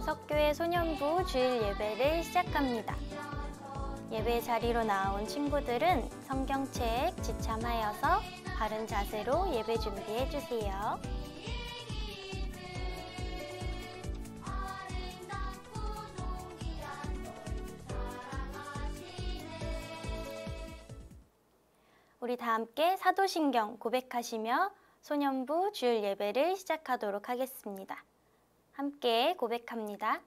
광석교회 소년부 주일 예배를 시작합니다. 예배 자리로 나온 친구들은 성경책 지참하여서 바른 자세로 예배 준비해 주세요. 우리 다 함께 사도신경 고백하시며 소년부 주일 예배를 시작하도록 하겠습니다. 함께 고백합니다.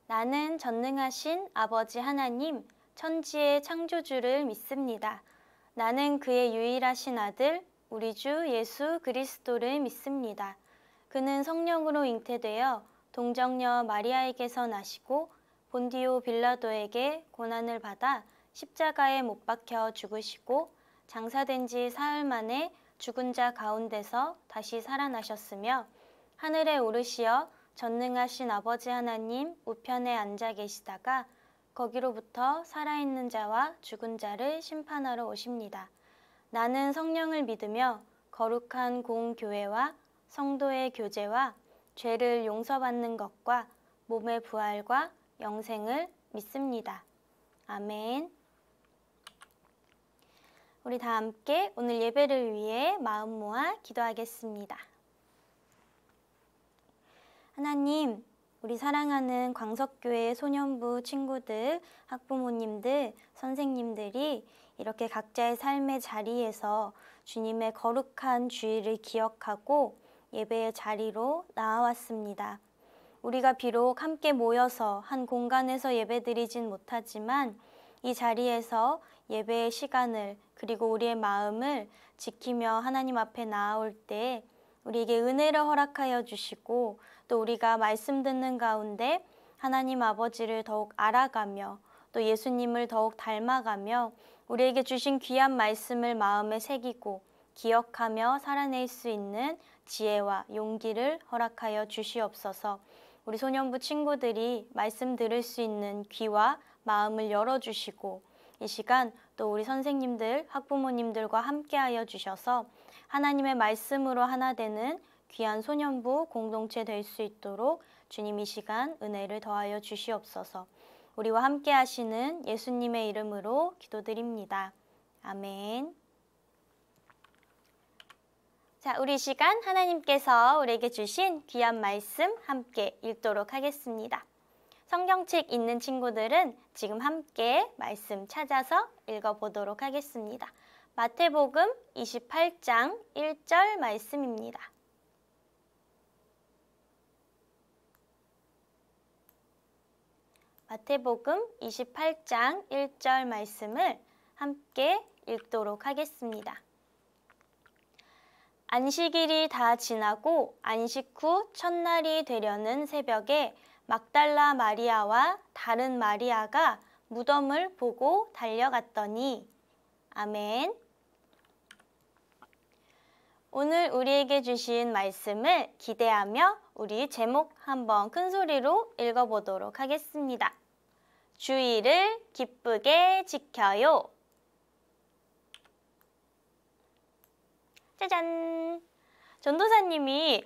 나는 전능하신 아버지 하나님, 천지의 창조주를 믿습니다. 나는 그의 유일하신 아들, 우리 주 예수 그리스도를 믿습니다. 그는 성령으로 잉태되어 동정녀 마리아에게서 나시고 본디오 빌라도에게 고난을 받아 십자가에 못 박혀 죽으시고 장사된 지 사흘 만에 죽은 자 가운데서 다시 살아나셨으며 하늘에 오르시어 전능하신 아버지 하나님 우편에 앉아 계시다가 거기로부터 살아있는 자와 죽은 자를 심판하러 오십니다. 나는 성령을 믿으며 거룩한 공교회와 성도의 교제와 죄를 용서받는 것과 몸의 부활과 영생을 믿습니다. 아멘. 우리 다 함께 오늘 예배를 위해 마음 모아 기도하겠습니다. 하나님, 우리 사랑하는 광석교회 소년부 친구들, 학부모님들, 선생님들이 이렇게 각자의 삶의 자리에서 주님의 거룩한 주일을 기억하고 예배의 자리로 나아왔습니다. 우리가 비록 함께 모여서 한 공간에서 예배드리진 못하지만 이 자리에서 예배의 시간을 그리고 우리의 마음을 지키며 하나님 앞에 나아올 때 우리에게 은혜를 허락하여 주시고 또 우리가 말씀 듣는 가운데 하나님 아버지를 더욱 알아가며 또 예수님을 더욱 닮아가며 우리에게 주신 귀한 말씀을 마음에 새기고 기억하며 살아낼 수 있는 지혜와 용기를 허락하여 주시옵소서. 우리 소년부 친구들이 말씀 들을 수 있는 귀와 마음을 열어주시고 이 시간 또 우리 선생님들, 학부모님들과 함께하여 주셔서 하나님의 말씀으로 하나 되는 귀한 소년부 공동체 될 수 있도록 주님 이 시간 은혜를 더하여 주시옵소서. 우리와 함께 하시는 예수님의 이름으로 기도드립니다. 아멘. 자, 우리 시간 하나님께서 우리에게 주신 귀한 말씀 함께 읽도록 하겠습니다. 성경책 있는 친구들은 지금 함께 말씀 찾아서 읽어보도록 하겠습니다. 마태복음 28장 1절 말씀입니다. 마태복음 28장 1절 말씀을 함께 읽도록 하겠습니다. 안식일이 다 지나고 안식 후 첫날이 되려는 새벽에 막달라 마리아와 다른 마리아가 무덤을 보고 달려갔더니 아멘. 오늘 우리에게 주신 말씀을 기대하며 우리 제목 한번 큰 소리로 읽어보도록 하겠습니다. 주일을 기쁘게 지켜요. 짜잔! 전도사님이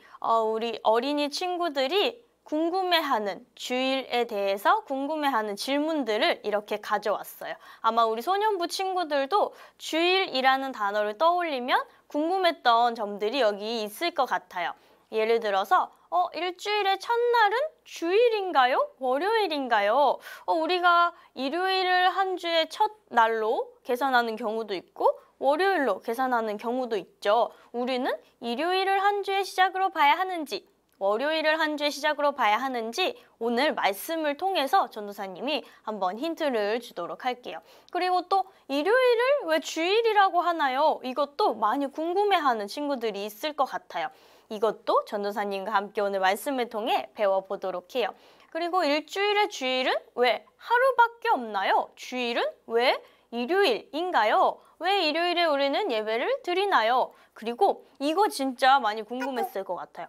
우리 어린이 친구들이 궁금해하는 주일에 대해서 궁금해하는 질문들을 이렇게 가져왔어요. 아마 우리 소년부 친구들도 주일이라는 단어를 떠올리면 궁금했던 점들이 여기 있을 것 같아요. 예를 들어서 일주일의 첫날은 주일인가요? 월요일인가요? 우리가 일요일을 한 주의 첫 날로 계산하는 경우도 있고 월요일로 계산하는 경우도 있죠. 우리는 일요일을 한 주의 시작으로 봐야 하는지 월요일을 한 주의 시작으로 봐야 하는지 오늘 말씀을 통해서 전도사님이 한번 힌트를 주도록 할게요. 그리고 또 일요일을 왜 주일이라고 하나요? 이것도 많이 궁금해하는 친구들이 있을 것 같아요. 이것도 전도사님과 함께 오늘 말씀을 통해 배워보도록 해요. 그리고 일주일의 주일은 왜 하루밖에 없나요? 주일은 왜 일요일인가요? 왜 일요일에 우리는 예배를 드리나요? 그리고 이거 진짜 많이 궁금했을 것 같아요.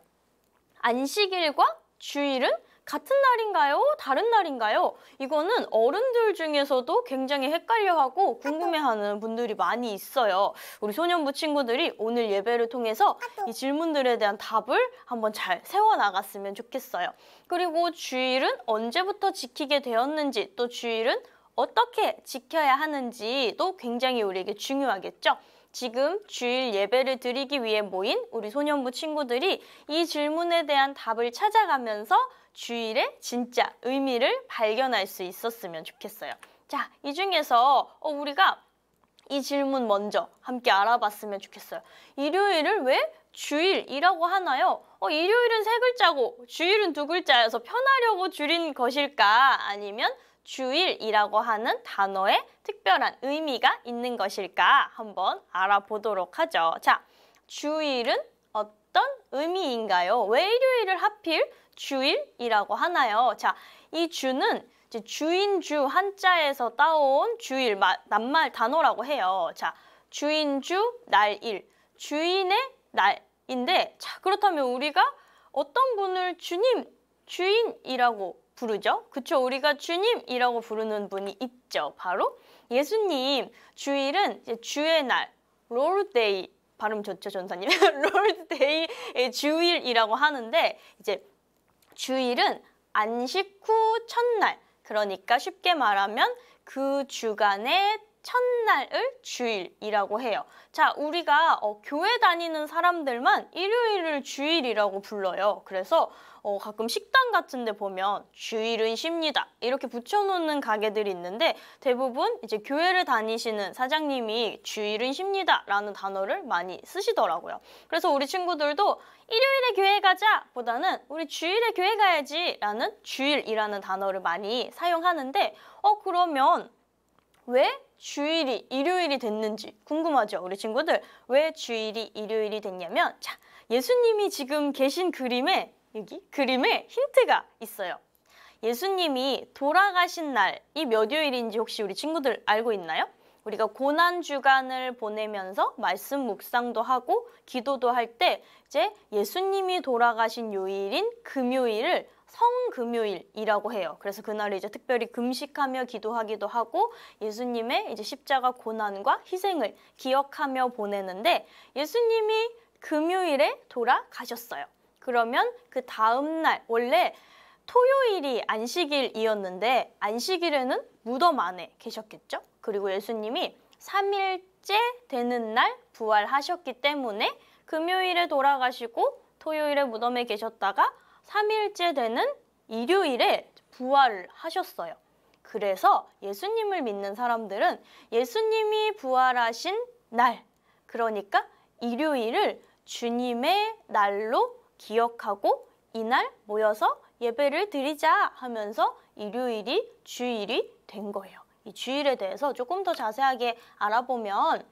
안식일과 주일은 같은 날인가요? 다른 날인가요? 이거는 어른들 중에서도 굉장히 헷갈려하고 궁금해하는 분들이 많이 있어요. 우리 소년부 친구들이 오늘 예배를 통해서 이 질문들에 대한 답을 한번 잘 세워나갔으면 좋겠어요. 그리고 주일은 언제부터 지키게 되었는지, 또 주일은 어떻게 지켜야 하는지도 굉장히 우리에게 중요하겠죠? 지금 주일 예배를 드리기 위해 모인 우리 소년부 친구들이 이 질문에 대한 답을 찾아가면서 주일의 진짜 의미를 발견할 수 있었으면 좋겠어요. 자, 이 중에서 우리가 이 질문 먼저 함께 알아봤으면 좋겠어요. 일요일을 왜 주일이라고 하나요? 일요일은 세 글자고 주일은 두 글자여서 편하려고 줄인 것일까? 아니면 주일이라고 하는 단어에 특별한 의미가 있는 것일까? 한번 알아보도록 하죠. 자, 주일은 어떤 의미인가요? 왜 일요일을 하필 주일이라고 하나요? 자, 이 주는 이제 주인주 한자에서 따온 주일, 낱말 단어라고 해요. 자, 주인주, 날일, 주인의 날인데, 자, 그렇다면 우리가 어떤 분을 주님, 주인이라고 부르죠? 그쵸? 우리가 주님이라고 부르는 분이 있죠. 바로 예수님. 주일은 이제 주의 날, 롤데이, 발음 좋죠, 전사님? 롤데이의 주일이라고 하는데, 이제 주일은 안식 후 첫날, 그러니까 쉽게 말하면 그 주간의 첫날을 주일이라고 해요. 자, 우리가 교회 다니는 사람들만 일요일을 주일이라고 불러요. 그래서 가끔 식당 같은 데 보면 주일은 쉽니다 이렇게 붙여놓는 가게들이 있는데 대부분 이제 교회를 다니시는 사장님이 주일은 쉽니다 라는 단어를 많이 쓰시더라고요. 그래서 우리 친구들도 일요일에 교회 가자 보다는 우리 주일에 교회 가야지 라는 주일이라는 단어를 많이 사용하는데 그러면 왜 주일이 일요일이 됐는지 궁금하죠? 우리 친구들 왜 주일이 일요일이 됐냐면 자, 예수님이 지금 계신 그림에 여기 그림에 힌트가 있어요. 예수님이 돌아가신 날이 몇 요일인지 혹시 우리 친구들 알고 있나요? 우리가 고난주간을 보내면서 말씀 묵상도 하고 기도도 할 때 이제 예수님이 돌아가신 요일인 금요일을 성금요일이라고 해요. 그래서 그날을 이제 특별히 금식하며 기도하기도 하고 예수님의 이제 십자가 고난과 희생을 기억하며 보내는데 예수님이 금요일에 돌아가셨어요. 그러면 그 다음 날 원래 토요일이 안식일이었는데 안식일에는 무덤 안에 계셨겠죠? 그리고 예수님이 3일째 되는 날 부활하셨기 때문에 금요일에 돌아가시고 토요일에 무덤에 계셨다가 3일째 되는 일요일에 부활을 하셨어요. 그래서 예수님을 믿는 사람들은 예수님이 부활하신 날, 그러니까 일요일을 주님의 날로 기억하고 이날 모여서 예배를 드리자 하면서 일요일이 주일이 된 거예요. 이 주일에 대해서 조금 더 자세하게 알아보면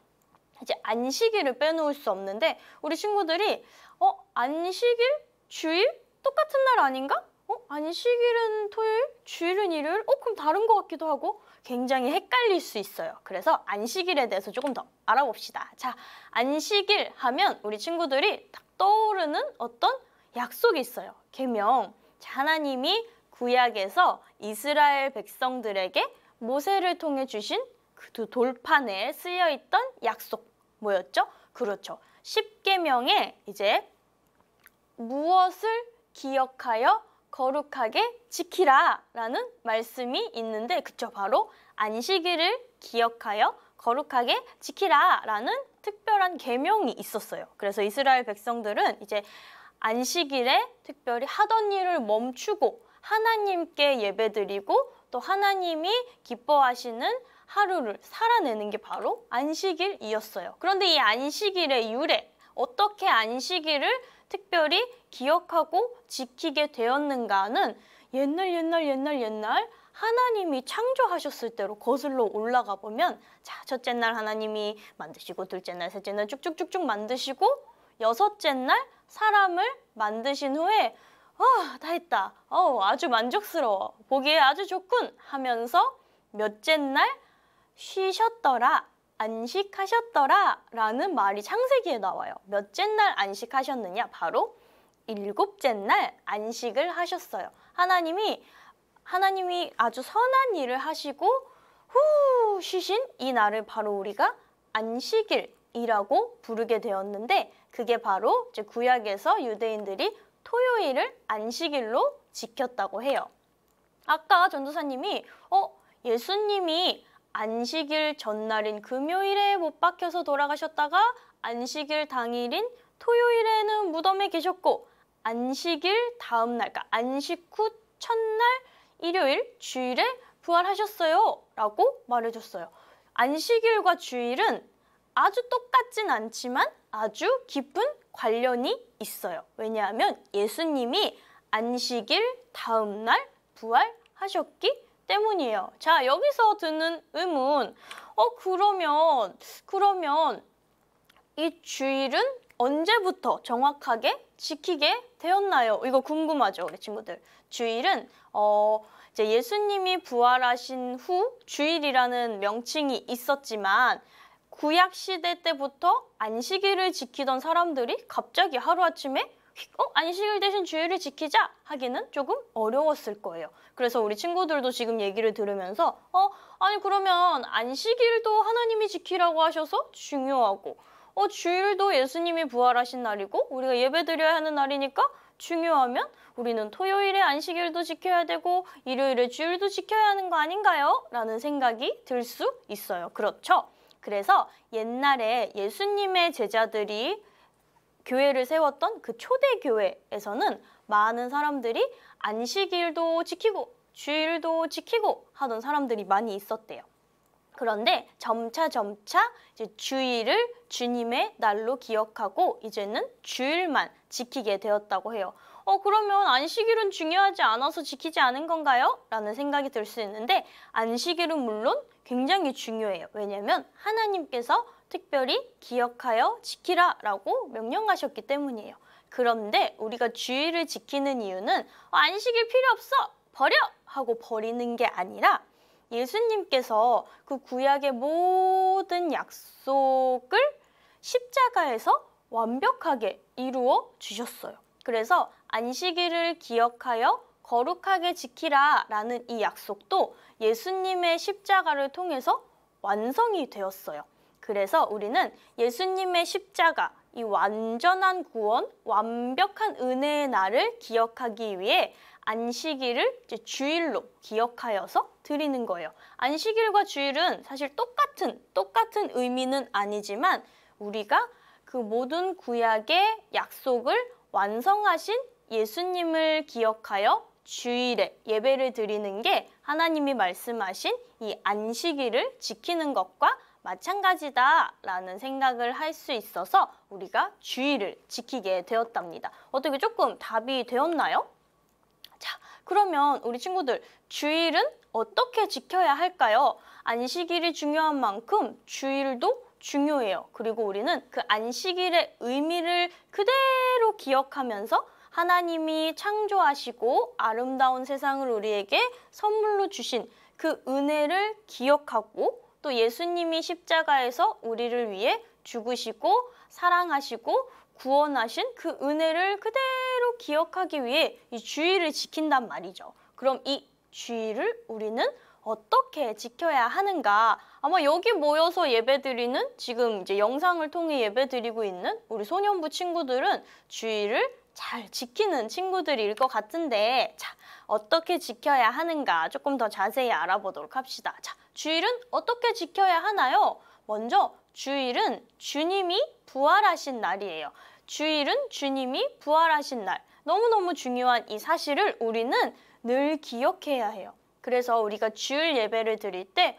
이제 안식일을 빼놓을 수 없는데 우리 친구들이 안식일? 주일? 똑같은 날 아닌가? 안식일은 토요일? 주일은 일요일? 그럼 다른 것 같기도 하고 굉장히 헷갈릴 수 있어요. 그래서 안식일에 대해서 조금 더 알아봅시다. 자, 안식일 하면 우리 친구들이 딱 떠오르는 어떤 약속이 있어요. 계명. 하나님이 구약에서 이스라엘 백성들에게 모세를 통해 주신 그 두 돌판에 쓰여있던 약속 뭐였죠? 그렇죠. 십계명에 이제 무엇을 기억하여 거룩하게 지키라 라는 말씀이 있는데 그쵸? 바로 안식일을 기억하여 거룩하게 지키라 라는 특별한 계명이 있었어요. 그래서 이스라엘 백성들은 이제 안식일에 특별히 하던 일을 멈추고 하나님께 예배드리고 또 하나님이 기뻐하시는 하루를 살아내는 게 바로 안식일이었어요. 그런데 이 안식일의 유래, 어떻게 안식일을 특별히 기억하고 지키게 되었는가는 옛날 하나님이 창조하셨을 때로 거슬러 올라가 보면 자, 첫째 날 하나님이 만드시고 둘째 날, 셋째 날 쭉쭉쭉쭉 만드시고 여섯째 날 사람을 만드신 후에 다 했다. 아주 만족스러워. 보기에 아주 좋군 하면서 몇째 날 쉬셨더라. 안식하셨더라 라는 말이 창세기에 나와요. 몇째 날 안식하셨느냐? 바로 일곱째 날 안식을 하셨어요. 하나님이 아주 선한 일을 하시고 후 쉬신 이 날을 바로 우리가 안식일이라고 부르게 되었는데, 그게 바로 이제 구약에서 유대인들이 토요일을 안식일로 지켰다고 해요. 아까 전도사님이 예수님이 안식일 전날인 금요일에 못 박혀서 돌아가셨다가 안식일 당일인 토요일에는 무덤에 계셨고 안식일 다음 날, 그러니까 안식 후 첫날 일요일 주일에 부활하셨어요 라고 말해줬어요. 안식일과 주일은 아주 똑같진 않지만 아주 깊은 관련이 있어요. 왜냐하면 예수님이 안식일 다음 날 부활하셨기 때문이에요. 자, 여기서 드는 의문, 그러면 이 주일은 언제부터 정확하게 지키게 되었나요? 이거 궁금하죠, 우리 친구들. 주일은 이제 예수님이 부활하신 후 주일이라는 명칭이 있었지만 구약 시대 때부터 안식일을 지키던 사람들이 갑자기 하루아침에 안식일 대신 주일을 지키자 하기는 조금 어려웠을 거예요. 그래서 우리 친구들도 지금 얘기를 들으면서 아니 그러면 안식일도 하나님이 지키라고 하셔서 중요하고 주일도 예수님이 부활하신 날이고 우리가 예배드려야 하는 날이니까 중요하면 우리는 토요일에 안식일도 지켜야 되고 일요일에 주일도 지켜야 하는 거 아닌가요? 라는 생각이 들 수 있어요. 그렇죠? 그래서 옛날에 예수님의 제자들이 교회를 세웠던 그 초대교회에서는 많은 사람들이 안식일도 지키고 주일도 지키고 하던 사람들이 많이 있었대요. 그런데 점차 이제 주일을 주님의 날로 기억하고 이제는 주일만 지키게 되었다고 해요. 그러면 안식일은 중요하지 않아서 지키지 않은 건가요? 라는 생각이 들 수 있는데 안식일은 물론 굉장히 중요해요. 왜냐하면 하나님께서 특별히 기억하여 지키라 라고 명령하셨기 때문이에요. 그런데 우리가 주일을 지키는 이유는 안식일 필요 없어! 버려! 하고 버리는 게 아니라 예수님께서 그 구약의 모든 약속을 십자가에서 완벽하게 이루어 주셨어요. 그래서 안식일을 기억하여 거룩하게 지키라 라는 이 약속도 예수님의 십자가를 통해서 완성이 되었어요. 그래서 우리는 예수님의 십자가, 이 완전한 구원, 완벽한 은혜의 날을 기억하기 위해 안식일을 이제 주일로 기억하여서 드리는 거예요. 안식일과 주일은 사실 똑같은 의미는 아니지만 우리가 그 모든 구약의 약속을 완성하신 예수님을 기억하여 주일에 예배를 드리는 게 하나님이 말씀하신 이 안식일을 지키는 것과 마찬가지다라는 생각을 할 수 있어서 우리가 주일을 지키게 되었답니다. 어떻게 조금 답이 되었나요? 자, 그러면 우리 친구들 주일은 어떻게 지켜야 할까요? 안식일이 중요한 만큼 주일도 중요해요. 그리고 우리는 그 안식일의 의미를 그대로 기억하면서 하나님이 창조하시고 아름다운 세상을 우리에게 선물로 주신 그 은혜를 기억하고 또 예수님이 십자가에서 우리를 위해 죽으시고 사랑하시고 구원하신 그 은혜를 그대로 기억하기 위해 이 주일을 지킨단 말이죠. 그럼 이 주일을 우리는 어떻게 지켜야 하는가? 아마 여기 모여서 예배드리는 지금 이제 영상을 통해 예배드리고 있는 우리 소년부 친구들은 주일을 잘 지키는 친구들일 것 같은데 자, 어떻게 지켜야 하는가 조금 더 자세히 알아보도록 합시다. 자, 주일은 어떻게 지켜야 하나요? 먼저 주일은 주님이 부활하신 날이에요. 주일은 주님이 부활하신 날. 너무너무 중요한 이 사실을 우리는 늘 기억해야 해요. 그래서 우리가 주일 예배를 드릴 때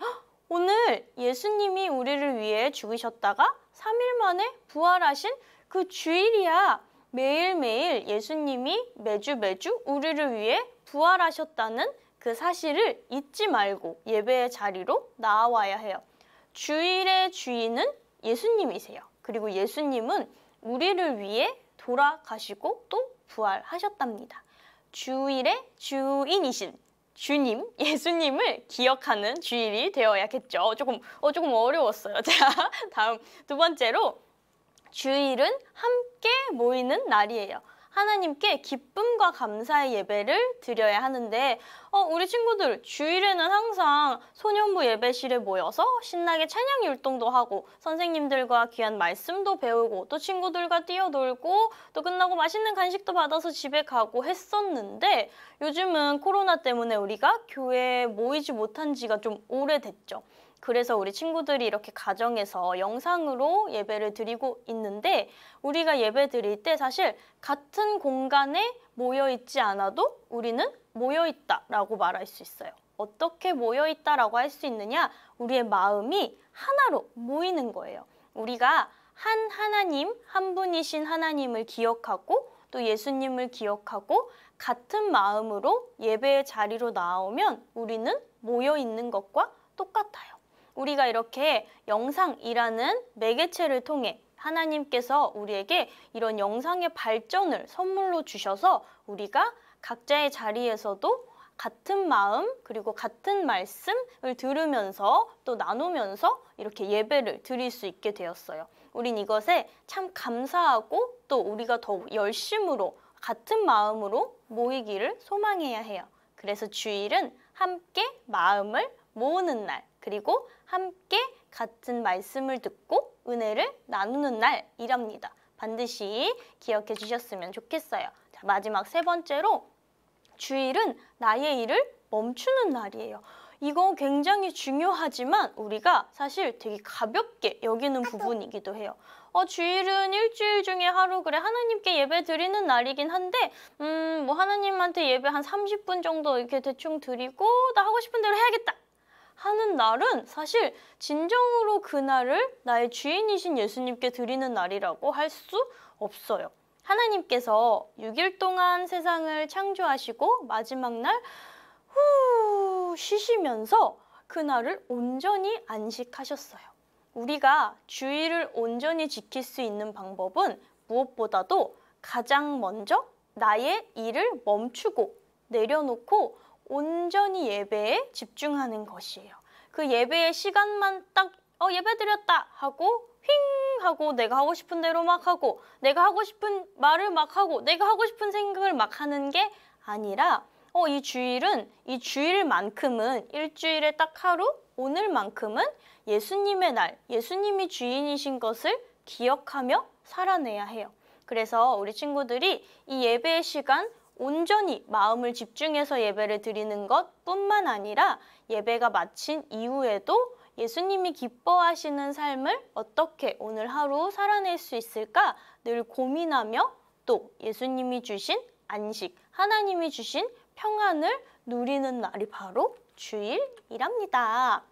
오늘 예수님이 우리를 위해 죽으셨다가 3일 만에 부활하신 그 주일이야. 매일매일 예수님이 매주 우리를 위해 부활하셨다는 그 사실을 잊지 말고 예배의 자리로 나와야 해요. 주일의 주인은 예수님이세요. 그리고 예수님은 우리를 위해 돌아가시고 또 부활하셨답니다. 주일의 주인이신 주님, 예수님을 기억하는 주일이 되어야겠죠. 조금 어려웠어요. 자, 다음 두 번째로 주일은 함께 모이는 날이에요. 하나님께 기쁨과 감사의 예배를 드려야 하는데 우리 친구들 주일에는 항상 소년부 예배실에 모여서 신나게 찬양 율동도 하고 선생님들과 귀한 말씀도 배우고 또 친구들과 뛰어놀고 또 끝나고 맛있는 간식도 받아서 집에 가고 했었는데 요즘은 코로나 때문에 우리가 교회에 모이지 못한 지가 좀 오래됐죠. 그래서 우리 친구들이 이렇게 가정에서 영상으로 예배를 드리고 있는데 우리가 예배 드릴 때 사실 같은 공간에 모여 있지 않아도 우리는 모여 있다라고 말할 수 있어요. 어떻게 모여 있다라고 할 수 있느냐? 우리의 마음이 하나로 모이는 거예요. 우리가 한 하나님, 한 분이신 하나님을 기억하고 또 예수님을 기억하고 같은 마음으로 예배의 자리로 나오면 우리는 모여 있는 것과 똑같아요. 우리가 이렇게 영상이라는 매개체를 통해 하나님께서 우리에게 이런 영상의 발전을 선물로 주셔서 우리가 각자의 자리에서도 같은 마음 그리고 같은 말씀을 들으면서 또 나누면서 이렇게 예배를 드릴 수 있게 되었어요. 우린 이것에 참 감사하고 또 우리가 더욱 열심으로 같은 마음으로 모이기를 소망해야 해요. 그래서 주일은 함께 마음을 모으는 날 그리고 함께 같은 말씀을 듣고 은혜를 나누는 날이랍니다. 반드시 기억해 주셨으면 좋겠어요. 자, 마지막 세 번째로 주일은 나의 일을 멈추는 날이에요. 이거 굉장히 중요하지만 우리가 사실 되게 가볍게 여기는 부분이기도 해요. 주일은 일주일 중에 하루 그래 하나님께 예배 드리는 날이긴 한데 뭐 하나님한테 예배 한 30분 정도 이렇게 대충 드리고 나 하고 싶은 대로 해야겠다 하는 날은 사실 진정으로 그날을 나의 주인이신 예수님께 드리는 날이라고 할 수 없어요. 하나님께서 6일 동안 세상을 창조하시고 마지막 날 쉬시면서 그날을 온전히 안식하셨어요. 우리가 주일을 온전히 지킬 수 있는 방법은 무엇보다도 가장 먼저 나의 일을 멈추고 내려놓고 온전히 예배에 집중하는 것이에요. 그 예배의 시간만 딱 예배 드렸다 하고 휙 하고 내가 하고 싶은 대로 막 하고 내가 하고 싶은 말을 막 하고 내가 하고 싶은 생각을 막 하는 게 아니라 이 주일은 이 주일만큼은 일주일에 딱 하루 오늘만큼은 예수님의 날, 예수님이 주인이신 것을 기억하며 살아내야 해요. 그래서 우리 친구들이 이 예배의 시간 온전히 마음을 집중해서 예배를 드리는 것뿐만 아니라 예배가 마친 이후에도 예수님이 기뻐하시는 삶을 어떻게 오늘 하루 살아낼 수 있을까 늘 고민하며 또 예수님이 주신 안식, 하나님이 주신 평안을 누리는 날이 바로 주일이랍니다.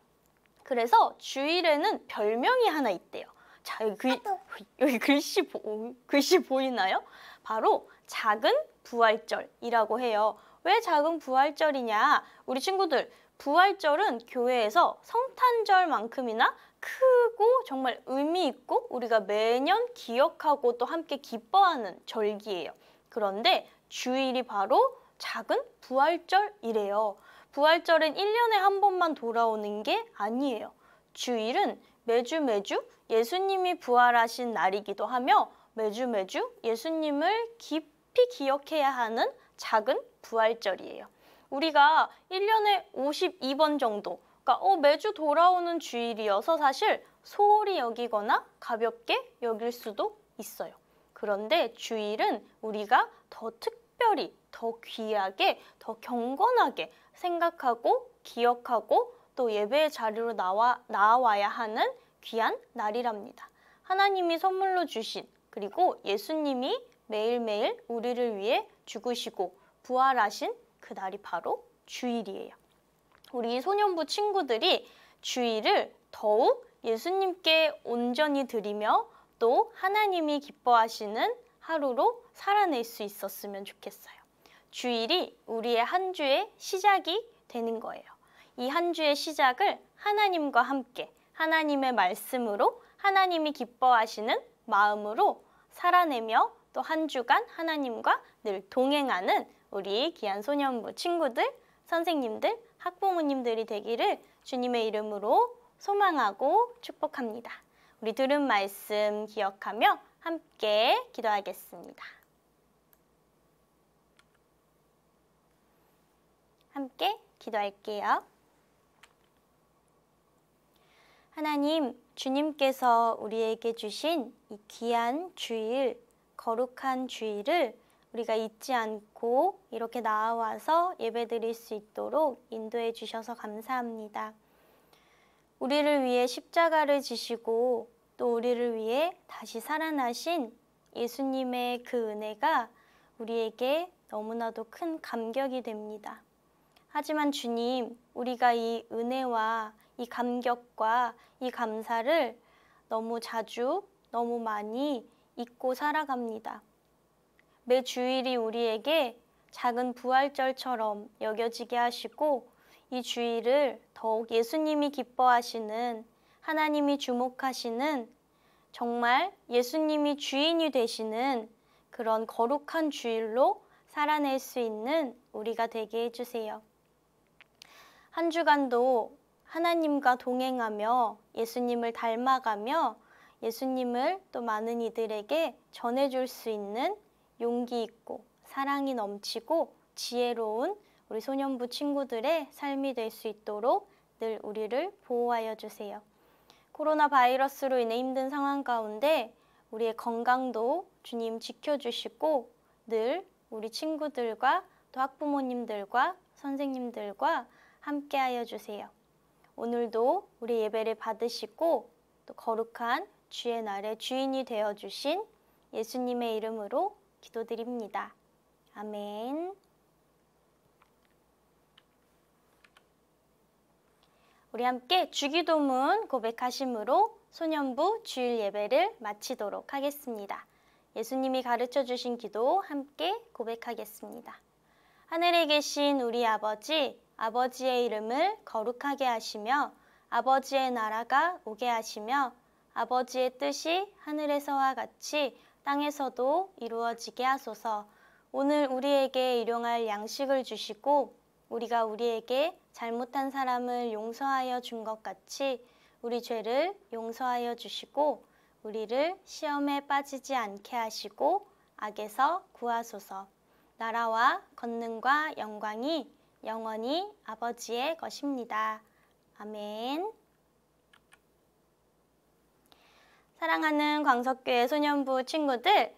그래서 주일에는 별명이 하나 있대요. 자, 여기 글씨 보이나요? 바로 작은 부활절이라고 해요. 왜 작은 부활절이냐? 우리 친구들, 부활절은 교회에서 성탄절만큼이나 크고 정말 의미 있고 우리가 매년 기억하고 또 함께 기뻐하는 절기예요. 그런데 주일이 바로 작은 부활절이래요. 부활절은 1년에 한 번만 돌아오는 게 아니에요. 주일은 매주 예수님이 부활하신 날이기도 하며 매주 예수님을 깊이 기억해야 하는 작은 부활절이에요. 우리가 1년에 52번 정도, 그러니까 매주 돌아오는 주일이어서 사실 소홀히 여기거나 가볍게 여길 수도 있어요. 그런데 주일은 우리가 더 특별히, 더 귀하게, 더 경건하게 생각하고 기억하고 또 예배의 자리로 나와야 하는 귀한 날이랍니다. 하나님이 선물로 주신 그리고 예수님이 매일매일 우리를 위해 죽으시고 부활하신 그 날이 바로 주일이에요. 우리 소년부 친구들이 주일을 더욱 예수님께 온전히 드리며 또 하나님이 기뻐하시는 하루로 살아낼 수 있었으면 좋겠어요. 주일이 우리의 한 주의 시작이 되는 거예요. 이 한 주의 시작을 하나님과 함께 하나님의 말씀으로 하나님이 기뻐하시는 마음으로 살아내며 또 한 주간 하나님과 늘 동행하는 우리 귀한 소년부 친구들, 선생님들, 학부모님들이 되기를 주님의 이름으로 소망하고 축복합니다. 우리 들은 말씀 기억하며 함께 기도하겠습니다. 함께 기도할게요. 하나님, 주님께서 우리에게 주신 이 귀한 주일, 거룩한 주일을 우리가 잊지 않고 이렇게 나와서 예배드릴 수 있도록 인도해 주셔서 감사합니다. 우리를 위해 십자가를 지시고 또 우리를 위해 다시 살아나신 예수님의 그 은혜가 우리에게 너무나도 큰 감격이 됩니다. 하지만 주님, 우리가 이 은혜와 이 감격과 이 감사를 너무 자주, 너무 많이 잊고 살아갑니다. 매 주일이 우리에게 작은 부활절처럼 여겨지게 하시고 이 주일을 더욱 예수님이 기뻐하시는, 하나님이 주목하시는, 정말 예수님이 주인이 되시는 그런 거룩한 주일로 살아낼 수 있는 우리가 되게 해주세요. 한 주간도 하나님과 동행하며 예수님을 닮아가며 예수님을 또 많은 이들에게 전해줄 수 있는 용기 있고 사랑이 넘치고 지혜로운 우리 소년부 친구들의 삶이 될 수 있도록 늘 우리를 보호하여 주세요. 코로나 바이러스로 인해 힘든 상황 가운데 우리의 건강도 주님 지켜주시고 늘 우리 친구들과 또 학부모님들과 선생님들과 함께하여 주세요. 오늘도 우리 예배를 받으시고 또 거룩한 주의 날의 주인이 되어주신 예수님의 이름으로 기도드립니다. 아멘. 우리 함께 주기도문 고백하심으로 소년부 주일 예배를 마치도록 하겠습니다. 예수님이 가르쳐 주신 기도 함께 고백하겠습니다. 하늘에 계신 우리 아버지, 아버지의 이름을 거룩하게 하시며 아버지의 나라가 오게 하시며 아버지의 뜻이 하늘에서와 같이 땅에서도 이루어지게 하소서. 오늘 우리에게 일용할 양식을 주시고 우리가 우리에게 잘못한 사람을 용서하여 준 것 같이 우리 죄를 용서하여 주시고 우리를 시험에 빠지지 않게 하시고 악에서 구하소서. 나라와 권능과 영광이 영원히 아버지의 것입니다. 아멘. 사랑하는 광석교회 소년부 친구들,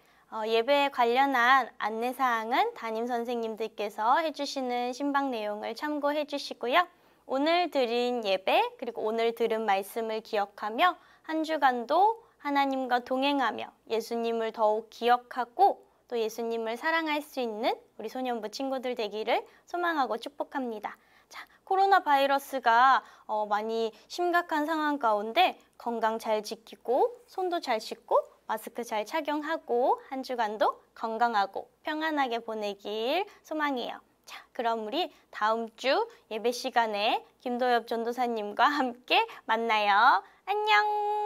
예배에 관련한 안내사항은 담임선생님들께서 해주시는 신방 내용을 참고해 주시고요. 오늘 드린 예배 그리고 오늘 들은 말씀을 기억하며 한 주간도 하나님과 동행하며 예수님을 더욱 기억하고 또 예수님을 사랑할 수 있는 우리 소년부 친구들 되기를 소망하고 축복합니다. 자, 코로나 바이러스가 많이 심각한 상황 가운데 건강 잘 지키고 손도 잘 씻고 마스크 잘 착용하고 한 주간도 건강하고 평안하게 보내길 소망해요. 자, 그럼 우리 다음 주 예배 시간에 김도엽 전도사님과 함께 만나요. 안녕!